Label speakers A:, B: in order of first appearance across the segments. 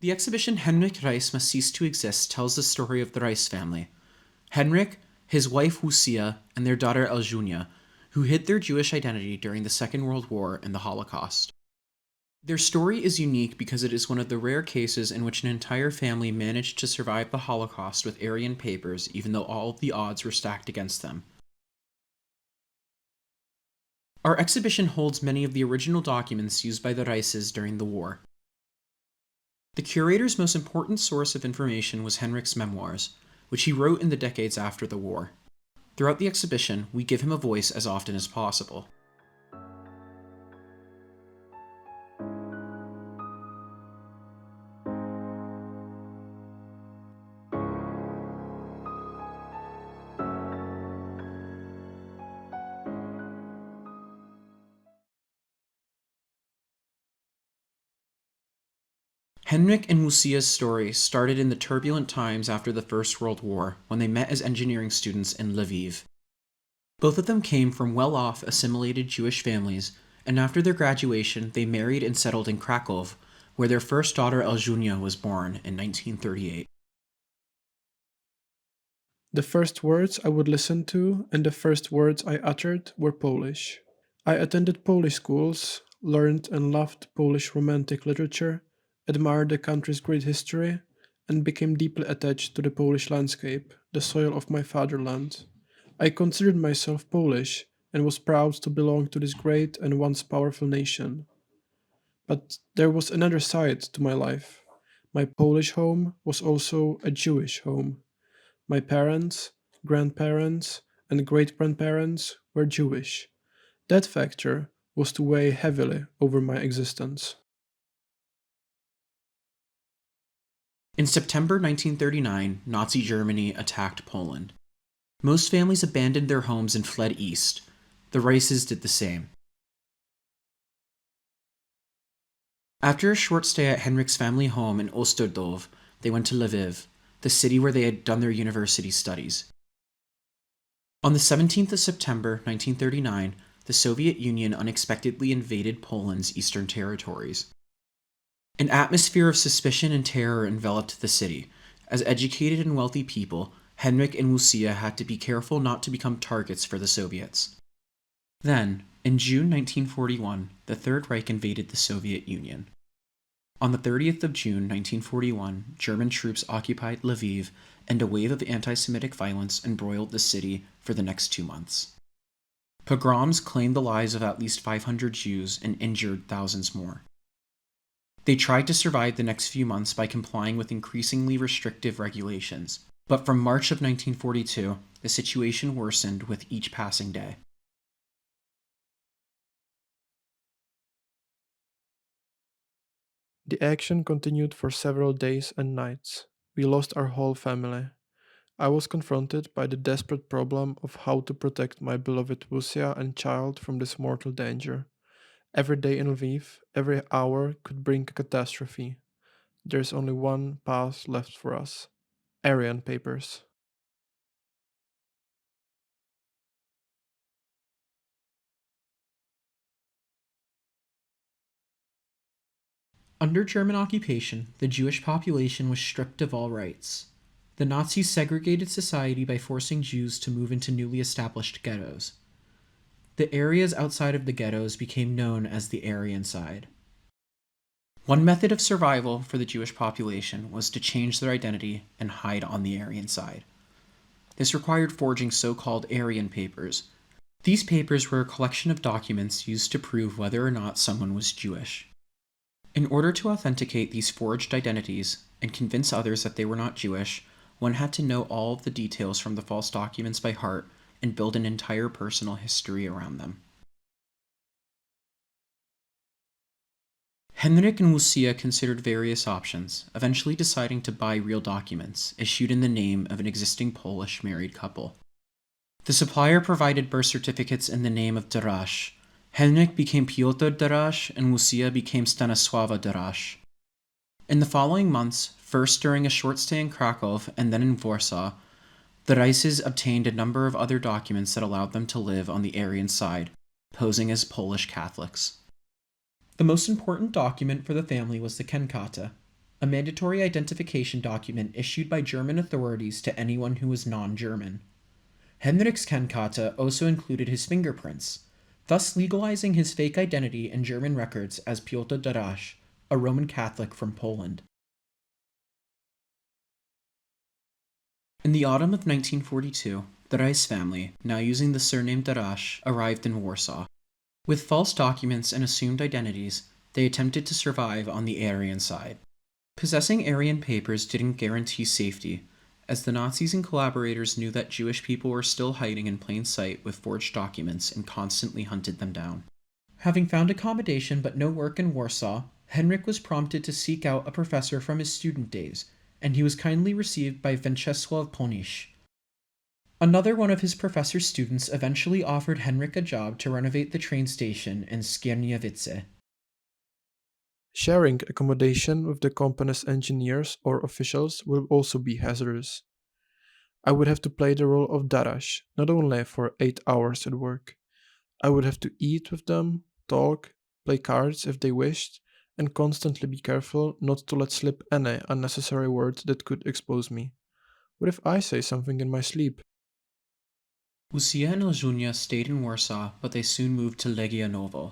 A: The exhibition Henryk Reiss Must Cease to Exist tells the story of the Reiss family. Henryk, his wife Łucja, and their daughter Elżunia, who hid their Jewish identity during the Second World War and the Holocaust. Their story is unique because it is one of the rare cases in which an entire family managed to survive the Holocaust with Aryan papers even though all of the odds were stacked against them. Our exhibition holds many of the original documents used by the Reisses during the war. The curator's most important source of information was Henryk's memoirs, which he wrote in the decades after the war. Throughout the exhibition, we give him a voice as often as possible. Henryk and Łucja's story started in the turbulent times after the First World War, when they met as engineering students in Lviv. Both of them came from well-off, assimilated Jewish families, and after their graduation, they married and settled in Kraków, where their first daughter Elżunia was born in 1938.
B: The first words I would listen to and the first words I uttered were Polish. I attended Polish schools, learned and loved Polish romantic literature, admired the country's great history, and became deeply attached to the Polish landscape, the soil of my fatherland. I considered myself Polish and was proud to belong to this great and once powerful nation. But there was another side to my life. My Polish home was also a Jewish home. My parents, grandparents, and great-grandparents were Jewish. That factor was to weigh heavily over my existence.
A: In September 1939, Nazi Germany attacked Poland. Most families abandoned their homes and fled east. The Reisses did the same. After a short stay at Henryk's family home in Osterdów, they went to Lviv, the city where they had done their university studies. On the 17th of September 1939, the Soviet Union unexpectedly invaded Poland's eastern territories. An atmosphere of suspicion and terror enveloped the city. As educated and wealthy people, Henryk and Łucja had to be careful not to become targets for the Soviets. Then, in June 1941, the Third Reich invaded the Soviet Union. On the 30th of June 1941, German troops occupied Lviv, and a wave of anti-Semitic violence embroiled the city for the next 2 months. Pogroms claimed the lives of at least 500 Jews and injured thousands more. They tried to survive the next few months by complying with increasingly restrictive regulations, but from March of 1942, the situation worsened with each passing day.
B: The action continued for several days and nights. We lost our whole family. I was confronted by the desperate problem of how to protect my beloved Łucja and child from this mortal danger. Every day in Lviv, every hour could bring a catastrophe. There's only one path left for us: Aryan papers.
A: Under German occupation, the Jewish population was stripped of all rights. The Nazis segregated society by forcing Jews to move into newly established ghettos. The areas outside of the ghettos became known as the Aryan side. One method of survival for the Jewish population was to change their identity and hide on the Aryan side. This required forging so-called Aryan papers. These papers were a collection of documents used to prove whether or not someone was Jewish. In order to authenticate these forged identities and convince others that they were not Jewish, one had to know all of the details from the false documents by heart and build an entire personal history around them. Henryk and Łucja considered various options, eventually deciding to buy real documents, issued in the name of an existing Polish married couple. The supplier provided birth certificates in the name of Daraż. Henryk became Piotr Daraż, and Łucja became Stanisława Daraż. In the following months, first during a short stay in Kraków and then in Warsaw, the Reisses obtained a number of other documents that allowed them to live on the Aryan side, posing as Polish Catholics. The most important document for the family was the Kenkata, a mandatory identification document issued by German authorities to anyone who was non-German. Henryk's Kennkarte also included his fingerprints, thus legalizing his fake identity in German records as Piotr Daraż, a Roman Catholic from Poland. In the autumn of 1942, the Reiss family, now using the surname Daraż, arrived in Warsaw. With false documents and assumed identities, they attempted to survive on the Aryan side. Possessing Aryan papers didn't guarantee safety, as the Nazis and collaborators knew that Jewish people were still hiding in plain sight with forged documents and constantly hunted them down. Having found accommodation but no work in Warsaw, Henryk was prompted to seek out a professor from his student days, and he was kindly received by Władysław Ponish. Another one of his professor's students eventually offered Henryk a job to renovate the train station in Skierniewice.
B: Sharing accommodation with the company's engineers or officials will also be hazardous. I would have to play the role of Daraż, not only for 8 hours at work. I would have to eat with them, talk, play cards if they wished, and constantly be careful not to let slip any unnecessary word that could expose me. What if I say something in my sleep?
A: Łucja and Elżunia stayed in Warsaw, but they soon moved to Legionowo.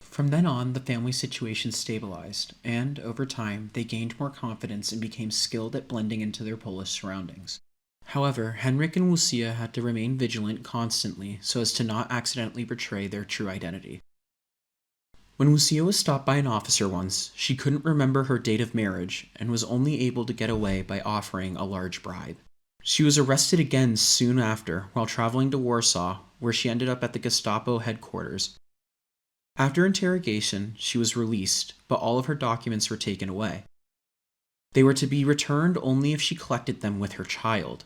A: From then on, the family situation stabilized, and, over time, they gained more confidence and became skilled at blending into their Polish surroundings. However, Henryk and Łucja had to remain vigilant constantly so as to not accidentally betray their true identity. When Łucja was stopped by an officer once, she couldn't remember her date of marriage and was only able to get away by offering a large bribe. She was arrested again soon after while traveling to Warsaw, where she ended up at the Gestapo headquarters. After interrogation, she was released, but all of her documents were taken away. They were to be returned only if she collected them with her child.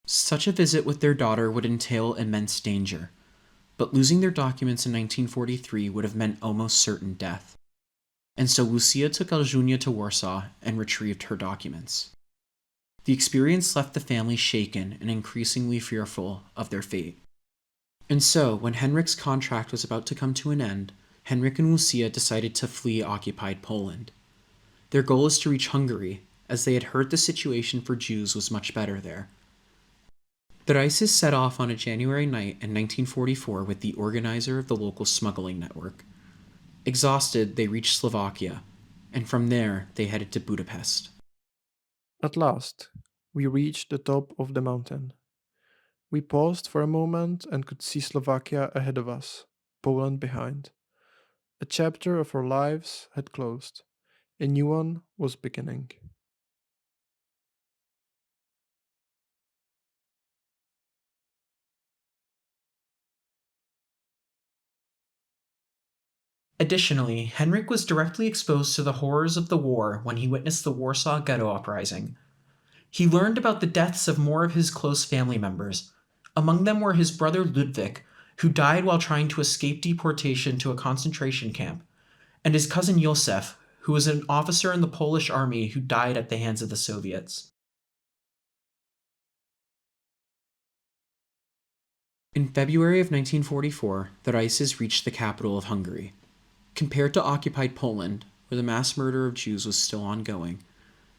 A: Such a visit with their daughter would entail immense danger, but losing their documents in 1943 would have meant almost certain death. And so Łucja took Elżunia to Warsaw and retrieved her documents. The experience left the family shaken and increasingly fearful of their fate. And so, when Henryk's contract was about to come to an end, Henryk and Łucja decided to flee occupied Poland. Their goal is to reach Hungary, as they had heard the situation for Jews was much better there. The Reisses set off on a January night in 1944 with the organizer of the local smuggling network. Exhausted, they reached Slovakia, and from there they headed to Budapest.
B: At last, we reached the top of the mountain. We paused for a moment and could see Slovakia ahead of us, Poland behind. A chapter of our lives had closed. A new one was beginning.
A: Additionally, Henryk was directly exposed to the horrors of the war when he witnessed the Warsaw Ghetto Uprising. He learned about the deaths of more of his close family members. Among them were his brother Ludwik, who died while trying to escape deportation to a concentration camp, and his cousin Józef, who was an officer in the Polish army who died at the hands of the Soviets. In February of 1944, the Reisses reached the capital of Hungary. Compared to occupied Poland, where the mass murder of Jews was still ongoing,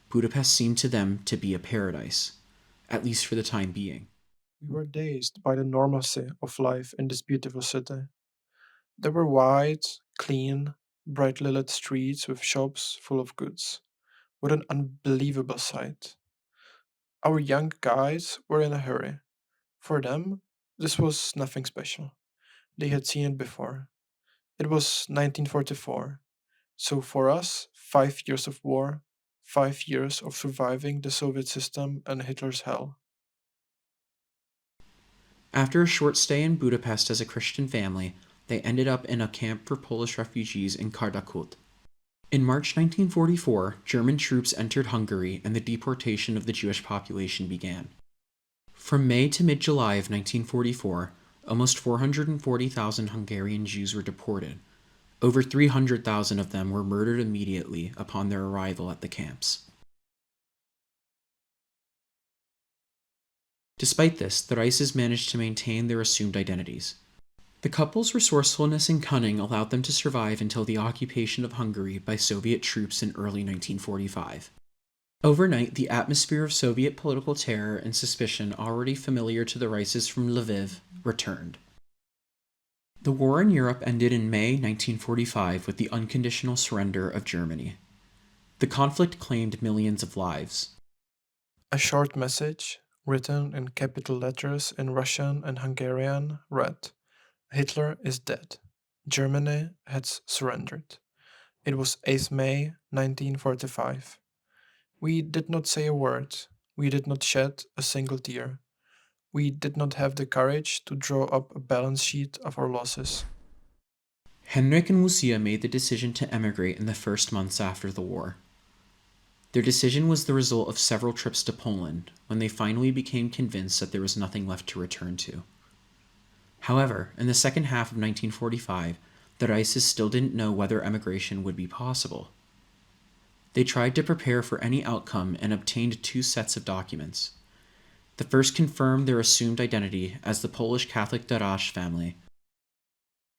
A: Budapest seemed to them to be a paradise, at least for the time being.
B: We were dazed by the normalcy of life in this beautiful city. There were wide, clean, brightly lit streets with shops full of goods. What an unbelievable sight. Our young guys were in a hurry. For them, this was nothing special. They had seen it before. It was 1944. So for us, 5 years of war, 5 years of surviving the Soviet system and Hitler's hell.
A: After a short stay in Budapest as a Christian family, they ended up in a camp for Polish refugees in Kardakut. In March 1944, German troops entered Hungary and the deportation of the Jewish population began. From May to mid-July of 1944, almost 440,000 Hungarian Jews were deported. Over 300,000 of them were murdered immediately upon their arrival at the camps. Despite this, the Reisses managed to maintain their assumed identities. The couple's resourcefulness and cunning allowed them to survive until the occupation of Hungary by Soviet troops in early 1945. Overnight, the atmosphere of Soviet political terror and suspicion already familiar to the Reisses from Lviv returned. The war in Europe ended in May 1945 with the unconditional surrender of Germany. The conflict claimed millions of lives.
B: A short message, written in capital letters in Russian and Hungarian, read, "Hitler is dead. Germany has surrendered." It was 8th May 1945. We did not say a word. We did not shed a single tear. We did not have the courage to draw up a balance sheet of our losses.
A: Henryk and Łucja made the decision to emigrate in the first months after the war. Their decision was the result of several trips to Poland, when they finally became convinced that there was nothing left to return to. However, in the second half of 1945, the Reisses still didn't know whether emigration would be possible. They tried to prepare for any outcome and obtained two sets of documents. The first confirmed their assumed identity as the Polish Catholic Daraż family.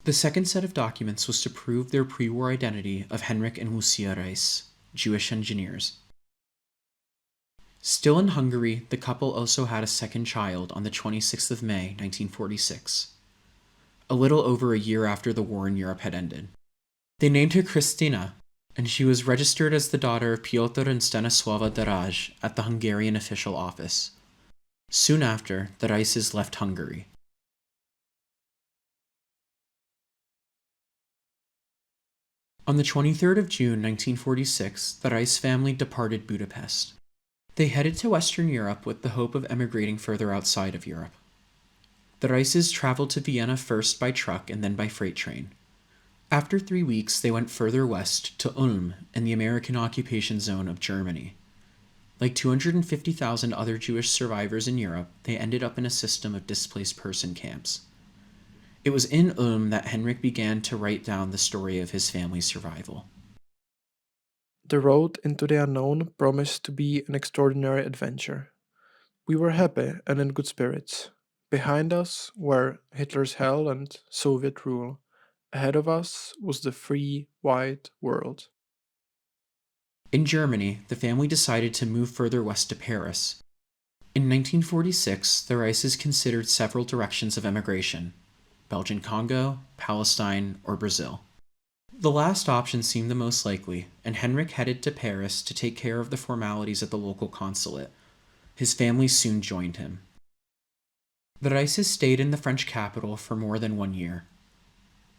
A: The second set of documents was to prove their pre-war identity of Henryk and Łucja Reiss, Jewish engineers. Still in Hungary, the couple also had a second child on the 26th of May, 1946, a little over a year after the war in Europe had ended. They named her Kristina, and she was registered as the daughter of Piotr and Stanisława Daraż at the Hungarian official office. Soon after, the Reisses left Hungary. On the 23rd of June 1946, the Reiss family departed Budapest. They headed to Western Europe with the hope of emigrating further outside of Europe. The Reisses traveled to Vienna first by truck and then by freight train. After 3 weeks, they went further west to Ulm in the American occupation zone of Germany. Like 250,000 other Jewish survivors in Europe, they ended up in a system of displaced person camps. It was in Ulm that Henryk began to write down the story of his family's survival.
B: The road into the unknown promised to be an extraordinary adventure. We were happy and in good spirits. Behind us were Hitler's hell and Soviet rule. Ahead of us was the free, wide world.
A: In Germany, the family decided to move further west to Paris. In 1946, the Reisses considered several directions of emigration: Belgian Congo, Palestine, or Brazil. The last option seemed the most likely, and Henryk headed to Paris to take care of the formalities at the local consulate. His family soon joined him. The Reisses stayed in the French capital for more than 1 year.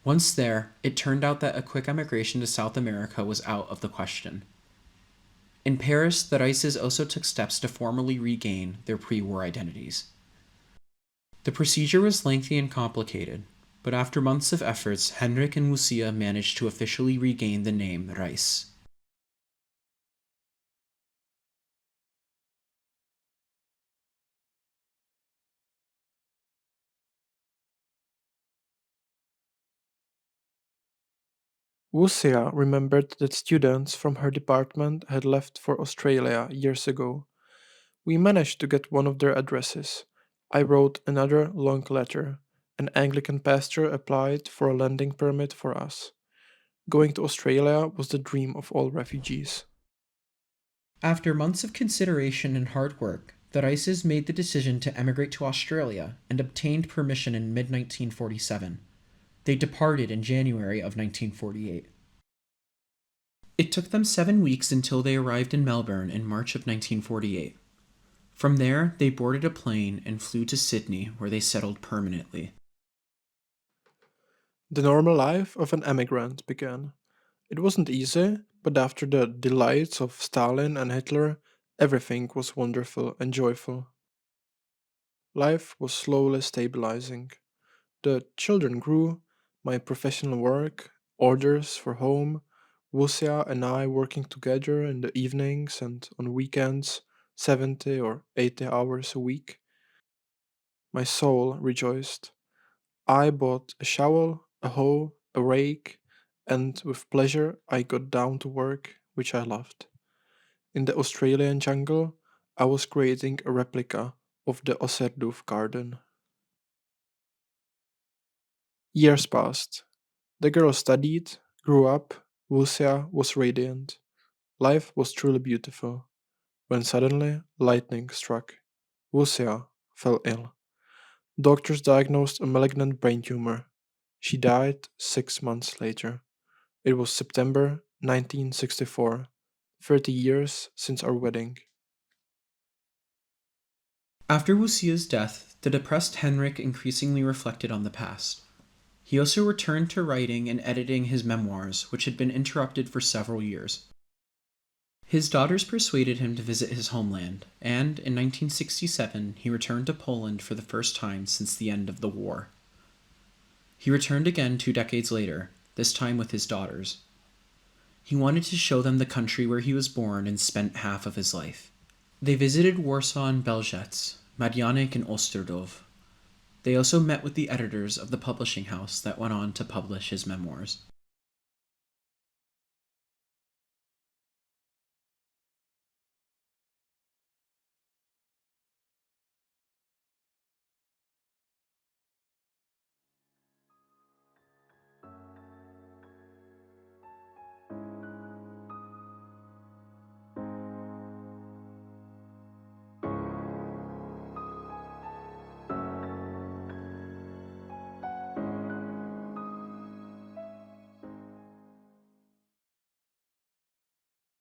A: Once there, it turned out that a quick emigration to South America was out of the question. In Paris, the Reisses also took steps to formally regain their pre-war identities. The procedure was lengthy and complicated, but after months of efforts, Henryk and Łucja managed to officially regain the name Reiss.
B: Łucja remembered that students from her department had left for Australia years ago. We managed to get one of their addresses. I wrote another long letter. An Anglican pastor applied for a landing permit for us. Going to Australia was the dream of all refugees.
A: After months of consideration and hard work, the Reisses made the decision to emigrate to Australia and obtained permission in mid-1947. They departed in January of 1948. It took them 7 weeks until they arrived in Melbourne in March of 1948. From there, they boarded a plane and flew to Sydney, where they settled permanently.
B: The normal life of an emigrant began. It wasn't easy, but after the delights of Stalin and Hitler, everything was wonderful and joyful. Life was slowly stabilizing. The children grew, my professional work, orders for home, Łucja and I working together in the evenings and on weekends, 70 or 80 hours a week. My soul rejoiced. I bought a shovel, a hoe, a rake, and with pleasure I got down to work, which I loved. In the Australian jungle, I was creating a replica of the Oserduf garden. Years passed. The girl studied, grew up, Łucja was radiant. Life was truly beautiful. When suddenly lightning struck. Łucja fell ill. Doctors diagnosed a malignant brain tumor. She died 6 months later. It was September 1964, 30 years since our wedding.
A: After Łucja's death, the depressed Henryk increasingly reflected on the past. He also returned to writing and editing his memoirs, which had been interrupted for several years. His daughters persuaded him to visit his homeland, and in 1967 he returned to Poland for the first time since the end of the war. He returned again 2 decades later, this time with his daughters. He wanted to show them the country where he was born and spent half of his life. They visited Warsaw and Belzec, Madianek and Osterdov. They also met with the editors of the publishing house that went on to publish his memoirs.